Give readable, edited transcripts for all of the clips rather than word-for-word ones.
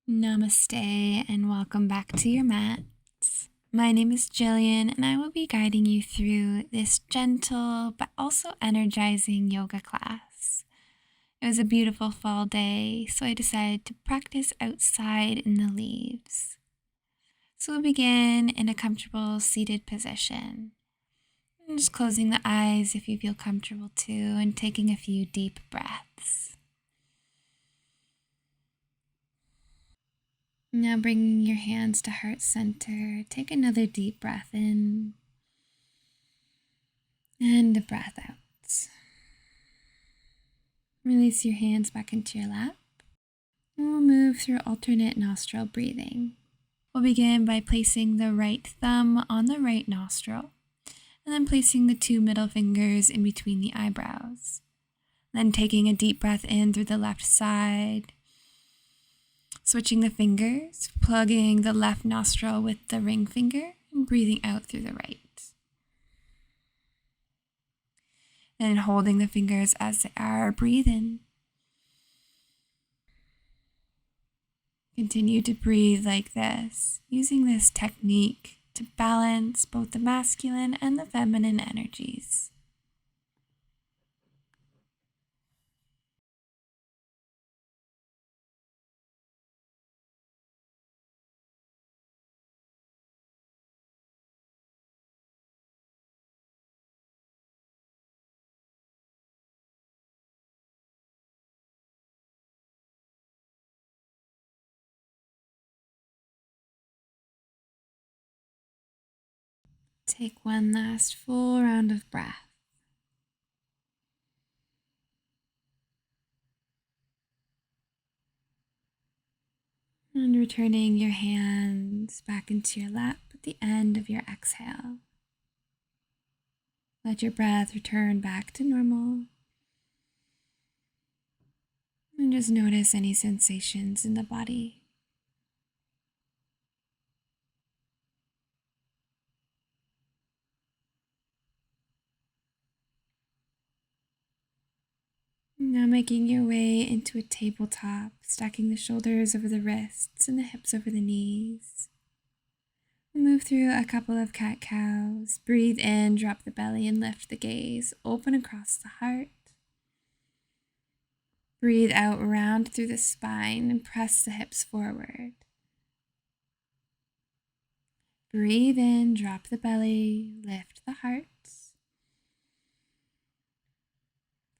Namaste and welcome back to your mats. My name is Jillian and I will be guiding you through this gentle but also energizing yoga class. It was a beautiful fall day, so I decided to practice outside in the leaves. So we'll begin in a comfortable seated position. And just closing the eyes if you feel comfortable too, and taking a few deep breaths. Now bringing your hands to heart center, take another deep breath in and a breath out. Release your hands back into your lap. And we'll move through alternate nostril breathing. We'll begin by placing the right thumb on the right nostril and then placing the two middle fingers in between the eyebrows. Then taking a deep breath in through the left side. Switching the fingers, plugging the left nostril with the ring finger and breathing out through the right. And holding the fingers as they are, breathe in. Continue to breathe like this, using this technique to balance both the masculine and the feminine energies. Take one last full round of breath. And returning your hands back into your lap at the end of your exhale. Let your breath return back to normal. And just notice any sensations in the body. Now making your way into a tabletop, stacking the shoulders over the wrists and the hips over the knees. Move through a couple of cat-cows. Breathe in, drop the belly and lift the gaze. Open across the heart. Breathe out, round through the spine and press the hips forward. Breathe in, drop the belly, lift the heart.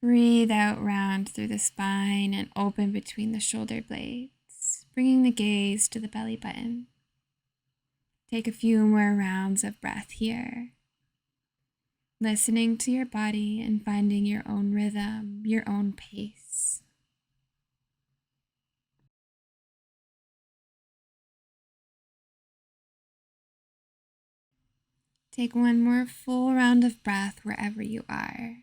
Breathe out, round through the spine and open between the shoulder blades, bringing the gaze to the belly button. Take a few more rounds of breath here, listening to your body and finding your own rhythm, your own pace. Take one more full round of breath wherever you are.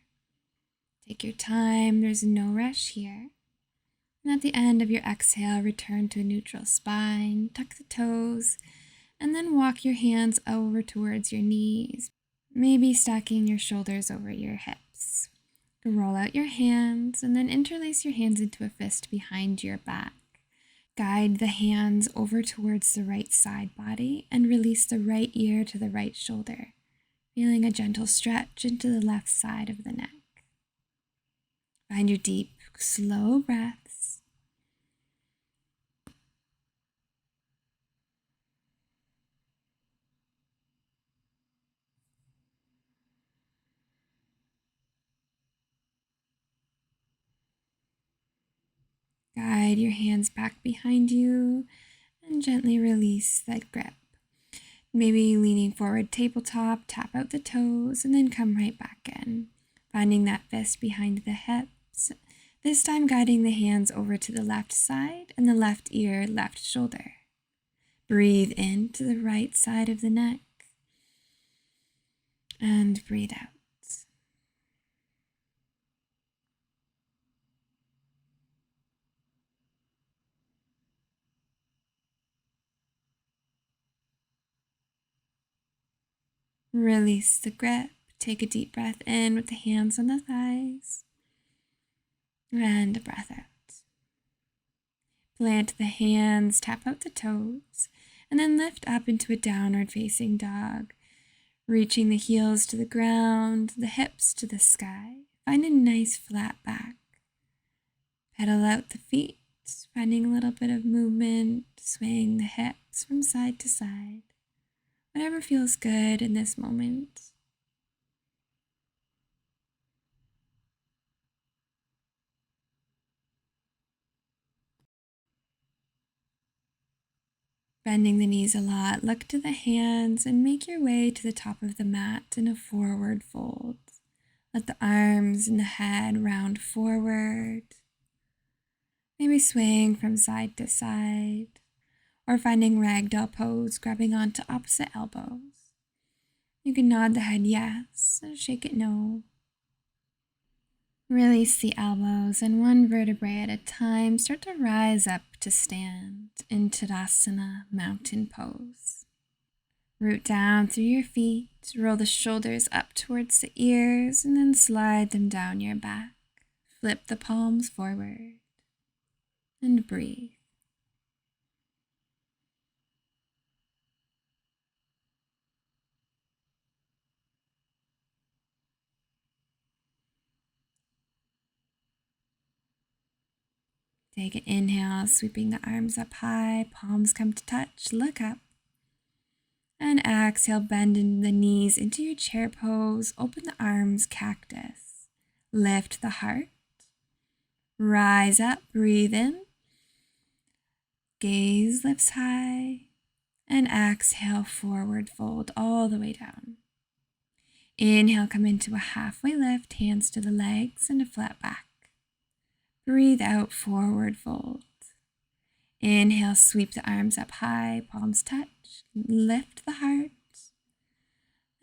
Take your time, there's no rush here. And at the end of your exhale, return to a neutral spine, tuck the toes, and then walk your hands over towards your knees, maybe stacking your shoulders over your hips. Roll out your hands and then interlace your hands into a fist behind your back. Guide the hands over towards the right side body and release the right ear to the right shoulder, feeling a gentle stretch into the left side of the neck. Find your deep, slow breaths. Guide your hands back behind you and gently release that grip. Maybe leaning forward tabletop, tap out the toes, and then come right back in. Finding that fist behind the hips, this time guiding the hands over to the left side and the left ear, left shoulder. Breathe in to the right side of the neck and breathe out. Release the grip. Take a deep breath in with the hands on the thighs and a breath out. Plant the hands, tap out the toes, and then lift up into a downward facing dog, reaching the heels to the ground, the hips to the sky. Find a nice flat back. Pedal out the feet, finding a little bit of movement, swaying the hips from side to side. Whatever feels good in this moment. Bending the knees a lot, look to the hands and make your way to the top of the mat in a forward fold. Let the arms and the head round forward, maybe swaying from side to side, or finding ragdoll pose, grabbing onto opposite elbows. You can nod the head yes, or shake it no. Release the elbows and one vertebrae at a time. Start to rise up to stand in Tadasana, mountain pose. Root down through your feet, roll the shoulders up towards the ears, and then slide them down your back. Flip the palms forward and breathe. Take an inhale, sweeping the arms up high, palms come to touch, look up. And exhale, bend the knees into your chair pose, open the arms, cactus. Lift the heart, rise up, breathe in. Gaze lifts high, and exhale, forward fold all the way down. Inhale, come into a halfway lift, hands to the legs and a flat back. Breathe out, forward fold. Inhale, sweep the arms up high, palms touch, lift the heart.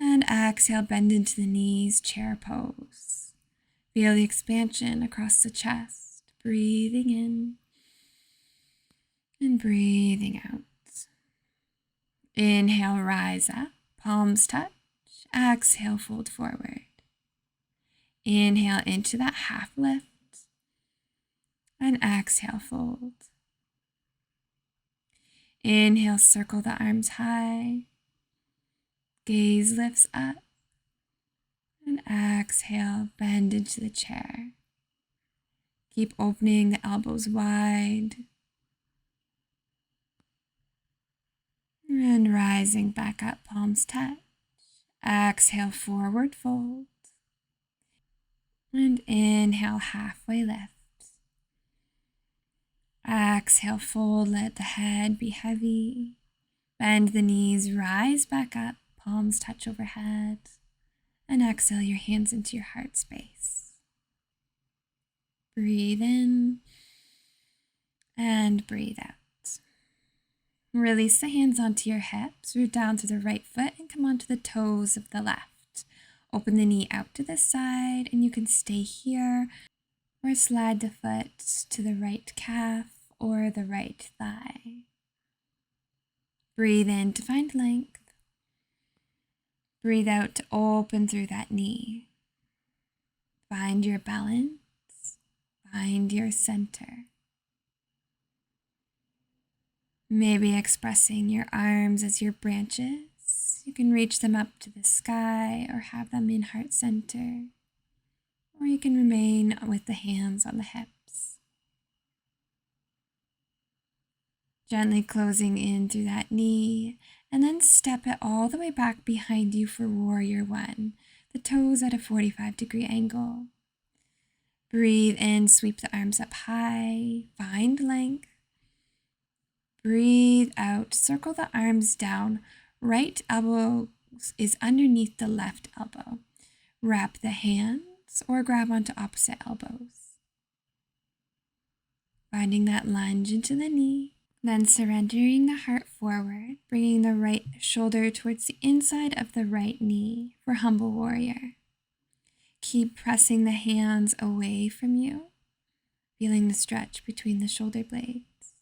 And exhale, bend into the knees, chair pose. Feel the expansion across the chest, breathing in and breathing out. Inhale, rise up, palms touch. Exhale, fold forward. Inhale into that half lift. And exhale, fold. Inhale, circle the arms high. Gaze lifts up. And exhale, bend into the chair. Keep opening the elbows wide. And rising back up, palms touch. Exhale, forward fold. And inhale, halfway lift. Exhale, fold, let the head be heavy. Bend the knees, rise back up, palms touch overhead. And exhale your hands into your heart space. Breathe in and breathe out. Release the hands onto your hips, root down to the right foot and come onto the toes of the left. Open the knee out to the side and you can stay here or slide the foot to the right calf or the right thigh. Breathe in to find length. Breathe out to open through that knee. Find your balance. Find your center. Maybe expressing your arms as your branches. You can reach them up to the sky or have them in heart center. Or you can remain with the hands on the hips. Gently closing in through that knee, and then step it all the way back behind you for Warrior One, the toes at a 45-degree angle. Breathe in, sweep the arms up high, find length. Breathe out, circle the arms down. Right elbow is underneath the left elbow. Wrap the hands or grab onto opposite elbows. Finding that lunge into the knee. Then surrendering the heart forward, bringing the right shoulder towards the inside of the right knee for Humble Warrior. Keep pressing the hands away from you, feeling the stretch between the shoulder blades.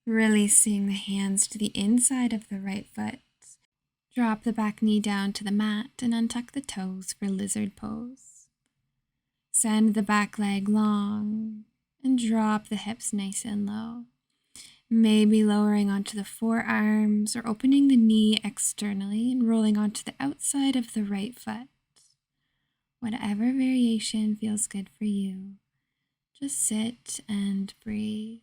Releasing the hands to the inside of the right foot. Drop the back knee down to the mat and untuck the toes for lizard pose. Send the back leg long And drop the hips nice and low. Maybe lowering onto the forearms or opening the knee externally and rolling onto the outside of the right foot. Whatever variation feels good for you, just sit and breathe.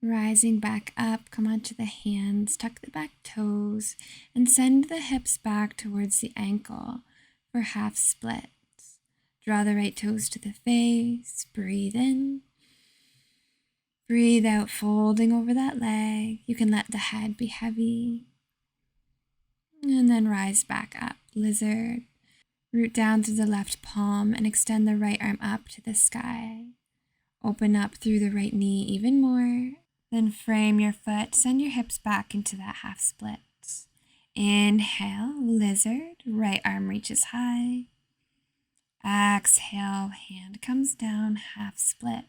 Rising back up, come onto the hands, tuck the back toes, and send the hips back towards the ankle for half splits. Draw the right toes to the face, breathe in. Breathe out, folding over that leg. You can let the head be heavy. And then rise back up, lizard. Root down through the left palm and extend the right arm up to the sky. Open up through the right knee even more. Then frame your foot, send your hips back into that half split. Inhale, lizard, right arm reaches high. Exhale, hand comes down, half splits.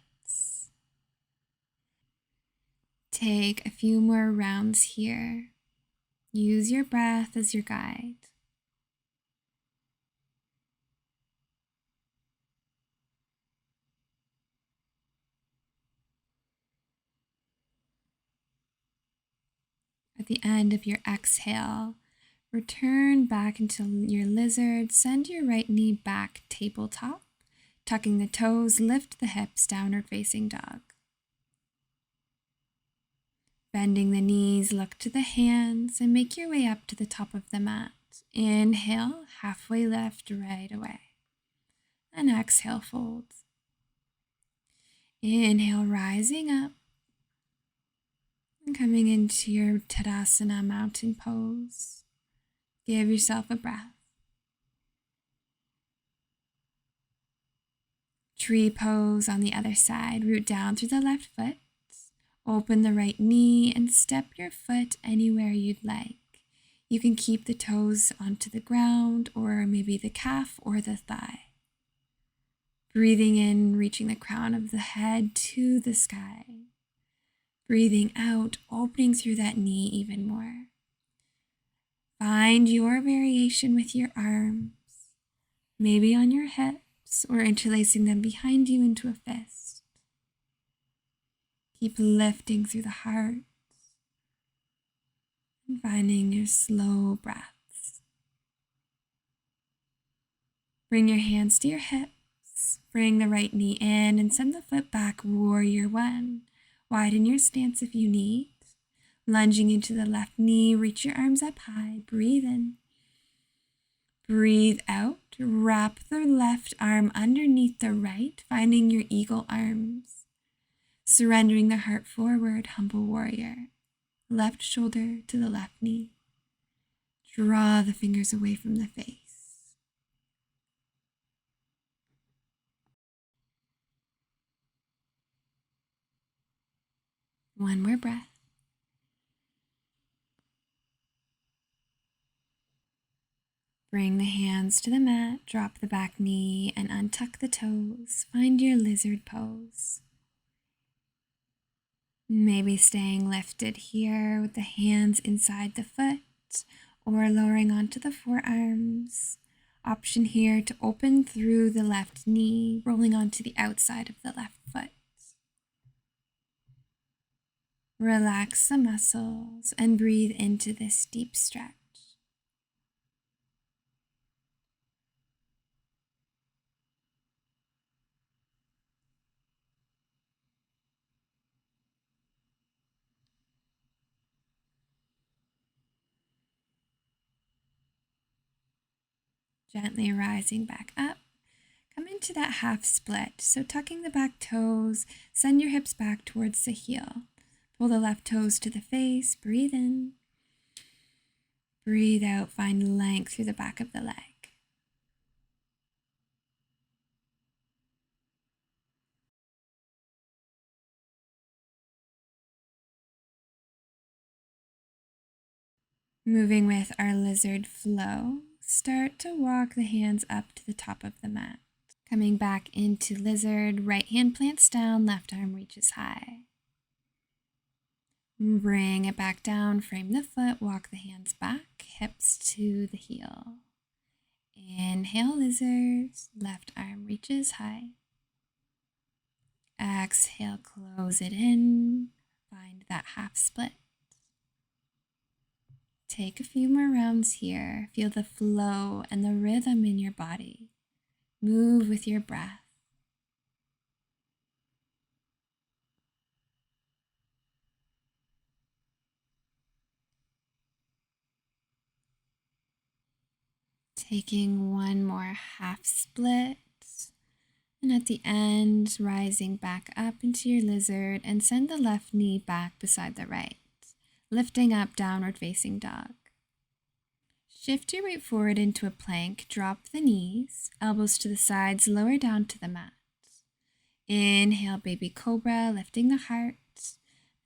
Take a few more rounds here. Use your breath as your guide. At the end of your exhale, return back into your lizard. Send your right knee back tabletop. Tucking the toes, lift the hips, downward facing dog. Bending the knees, look to the hands, and make your way up to the top of the mat. Inhale, halfway lift right away. And exhale, fold. Inhale, rising up. And coming into your Tadasana mountain pose. Give yourself a breath. Tree pose on the other side. Root down through the left foot. Open the right knee and step your foot anywhere you'd like. You can keep the toes onto the ground or maybe the calf or the thigh. Breathing in, reaching the crown of the head to the sky. Breathing out, opening through that knee even more. Find your variation with your arms, maybe on your hips or interlacing them behind you into a fist. Keep lifting through the heart and finding your slow breaths. Bring your hands to your hips, bring the right knee in and send the foot back, warrior one. Widen your stance if you need. Lunging into the left knee, reach your arms up high. Breathe in. Breathe out. Wrap the left arm underneath the right, finding your eagle arms. Surrendering the heart forward, humble warrior. Left shoulder to the left knee. Draw the fingers away from the face. One more breath. Bring the hands to the mat, drop the back knee, and untuck the toes. Find your lizard pose. Maybe staying lifted here with the hands inside the foot or lowering onto the forearms. Option here to open through the left knee, rolling onto the outside of the left foot. Relax the muscles and breathe into this deep stretch. Gently rising back up. Come into that half split. So tucking the back toes, send your hips back towards the heel. Pull the left toes to the face. Breathe in. Breathe out. Find length through the back of the leg. Moving with our lizard flow, start to walk the hands up to the top of the mat. Coming back into lizard, right hand plants down, left arm reaches high. Bring it back down, frame the foot, walk the hands back, hips to the heel. Inhale, lizard, left arm reaches high. Exhale, close it in, find that half split. Take a few more rounds here. Feel the flow and the rhythm in your body. Move with your breath. Taking one more half split. And at the end, rising back up into your lizard and send the left knee back beside the right. Lifting up, downward facing dog. Shift your weight forward into a plank, drop the knees, elbows to the sides, lower down to the mat. Inhale, baby cobra, lifting the heart.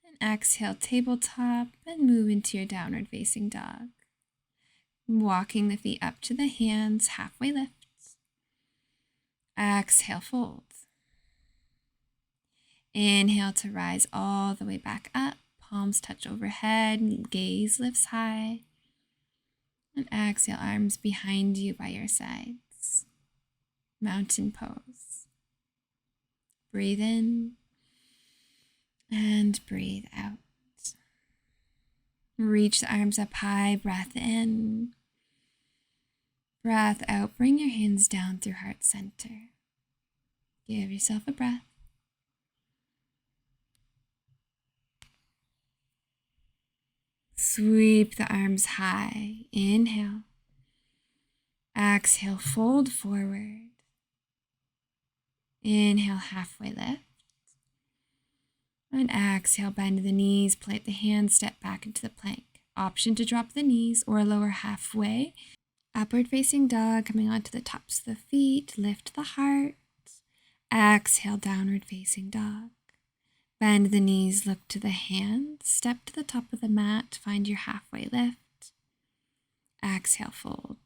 And exhale, tabletop, and move into your downward facing dog. Walking the feet up to the hands, halfway lift. Exhale, fold. Inhale to rise all the way back up. Palms touch overhead, gaze lifts high. And exhale, arms behind you by your sides. Mountain pose. Breathe in and breathe out. Reach the arms up high, breath in. Breath out, bring your hands down through heart center. Give yourself a breath. Sweep the arms high. Inhale. Exhale, fold forward. Inhale, halfway lift. And exhale, bend the knees, plant the hands, step back into the plank. Option to drop the knees or lower halfway. Upward facing dog, coming onto the tops of the feet. Lift the heart. Exhale, downward facing dog. Bend the knees, look to the hands, step to the top of the mat, find your halfway lift. Exhale, fold.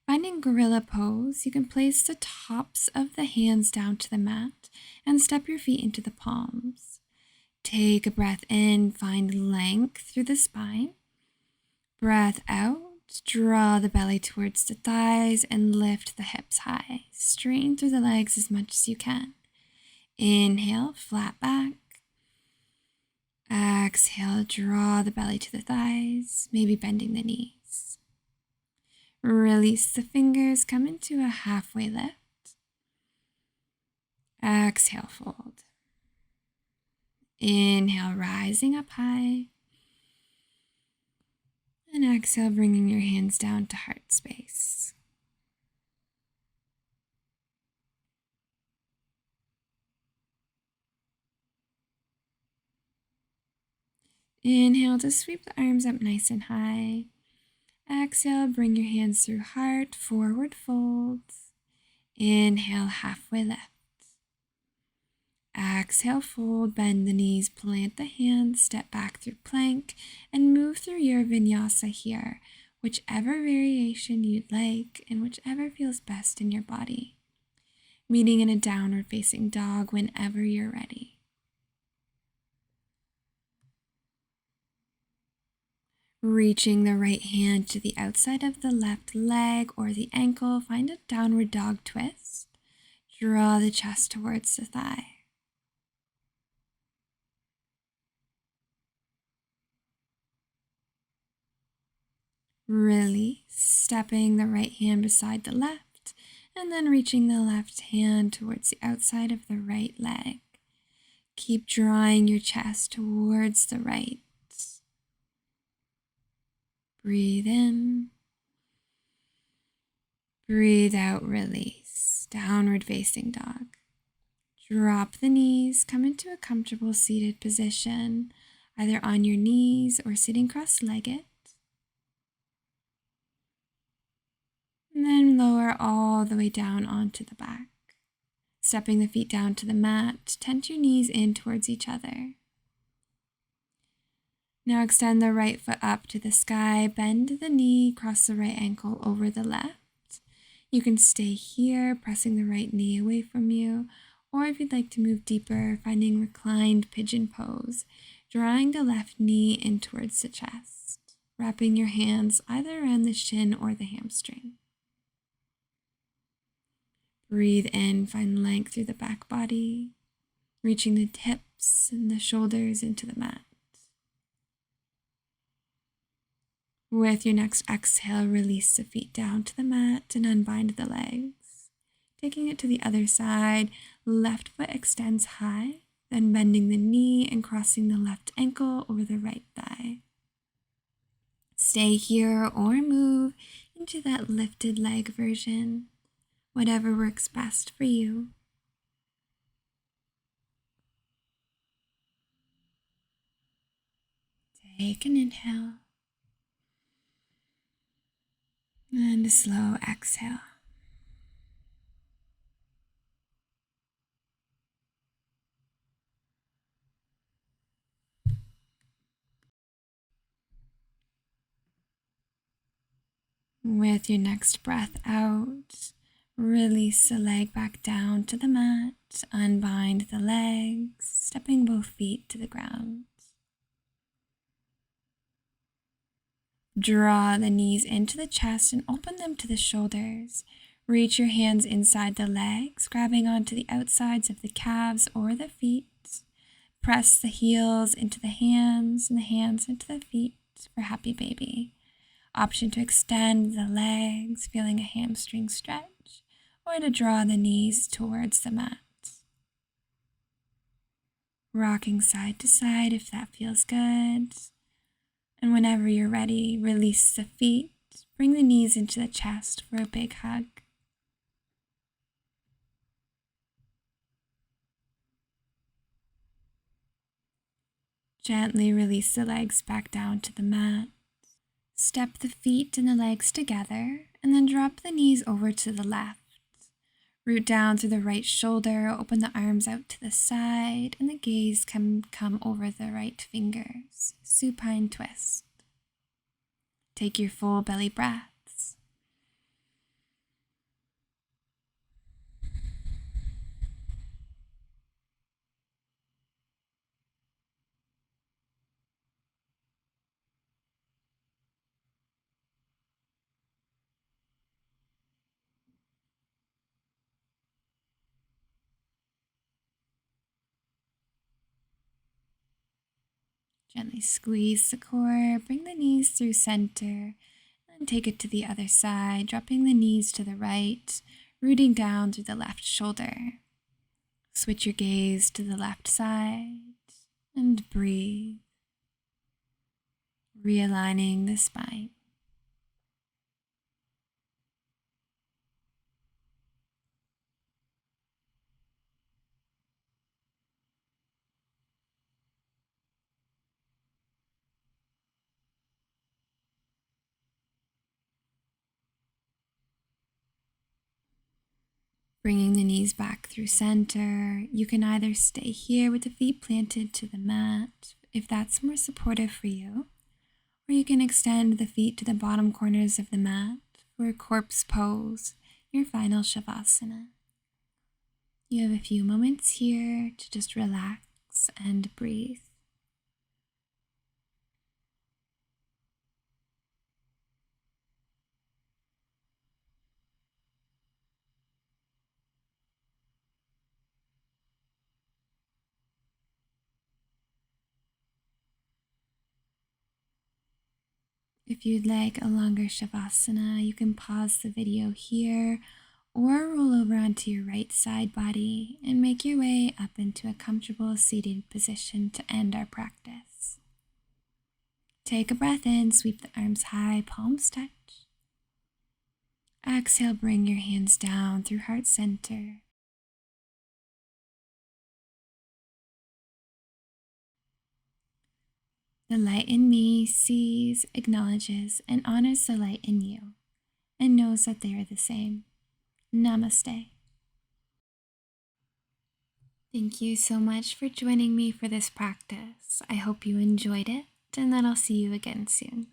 Finding gorilla pose, you can place the tops of the hands down to the mat and step your feet into the palms. Take a breath in, find length through the spine. Breath out, draw the belly towards the thighs and lift the hips high. Straighten through the legs as much as you can. Inhale, flat back. Exhale, draw the belly to the thighs, maybe bending the knees. Release the fingers, come into a halfway lift. Exhale, fold. Inhale, rising up high. And exhale, bringing your hands down to heart space. Inhale to sweep the arms up nice and high. Exhale, bring your hands through heart, forward fold. Inhale, halfway lift. Exhale, fold, bend the knees, plant the hands, step back through plank, and move through your vinyasa here, whichever variation you'd like and whichever feels best in your body. Meeting in a downward facing dog whenever you're ready. Reaching the right hand to the outside of the left leg or the ankle, find a downward dog twist. Draw the chest towards the thigh. Release, stepping the right hand beside the left, and then reaching the left hand towards the outside of the right leg. Keep drawing your chest towards the right. Breathe in. Breathe out, release. Downward facing dog. Drop the knees, come into a comfortable seated position, either on your knees or sitting cross-legged. And then lower all the way down onto the back. Stepping the feet down to the mat, tent your knees in towards each other. Now extend the right foot up to the sky, bend the knee, cross the right ankle over the left. You can stay here, pressing the right knee away from you, Or if you'd like to move deeper, finding reclined pigeon pose, drawing the left knee in towards the chest, wrapping your hands either around the shin or the hamstring. Breathe in, find length through the back body, reaching the hips and the shoulders into the mat. With your next exhale, release the feet down to the mat and unbind the legs. Taking it to the other side, left foot extends high, then bending the knee and crossing the left ankle over the right thigh. Stay here or move into that lifted leg version, whatever works best for you. Take an inhale and a slow exhale. With your next breath out, release the leg back down to the mat, unbind the legs, stepping both feet to the ground. Draw the knees into the chest and open them to the shoulders. Reach your hands inside the legs, grabbing onto the outsides of the calves or the feet. Press the heels into the hands and the hands into the feet for happy baby. Option to extend the legs, feeling a hamstring stretch, or to draw the knees towards the mat. Rocking side to side if that feels good. And whenever you're ready, release the feet, bring the knees into the chest for a big hug. Gently release the legs back down to the mat. Step the feet and the legs together, and then drop the knees over to the left. Root down through the right shoulder, open the arms out to the side, and the gaze can come over the right fingers. Supine twist. Take your full belly breaths. Gently squeeze the core, bring the knees through center, and take it to the other side, dropping the knees to the right, rooting down through the left shoulder. Switch your gaze to the left side and breathe, realigning the spine. Bringing the knees back through center, you can either stay here with the feet planted to the mat, if that's more supportive for you, or you can extend the feet to the bottom corners of the mat for a corpse pose, your final savasana. You have a few moments here to just relax and breathe. If you'd like a longer shavasana, you can pause the video here or roll over onto your right side body and make your way up into a comfortable seated position to end our practice. Take a breath in, sweep the arms high, palms touch. Exhale, bring your hands down through heart center. The light in me sees, acknowledges, and honors the light in you, and knows that they are the same. Namaste. Thank you so much for joining me for this practice. I hope you enjoyed it, and that I'll see you again soon.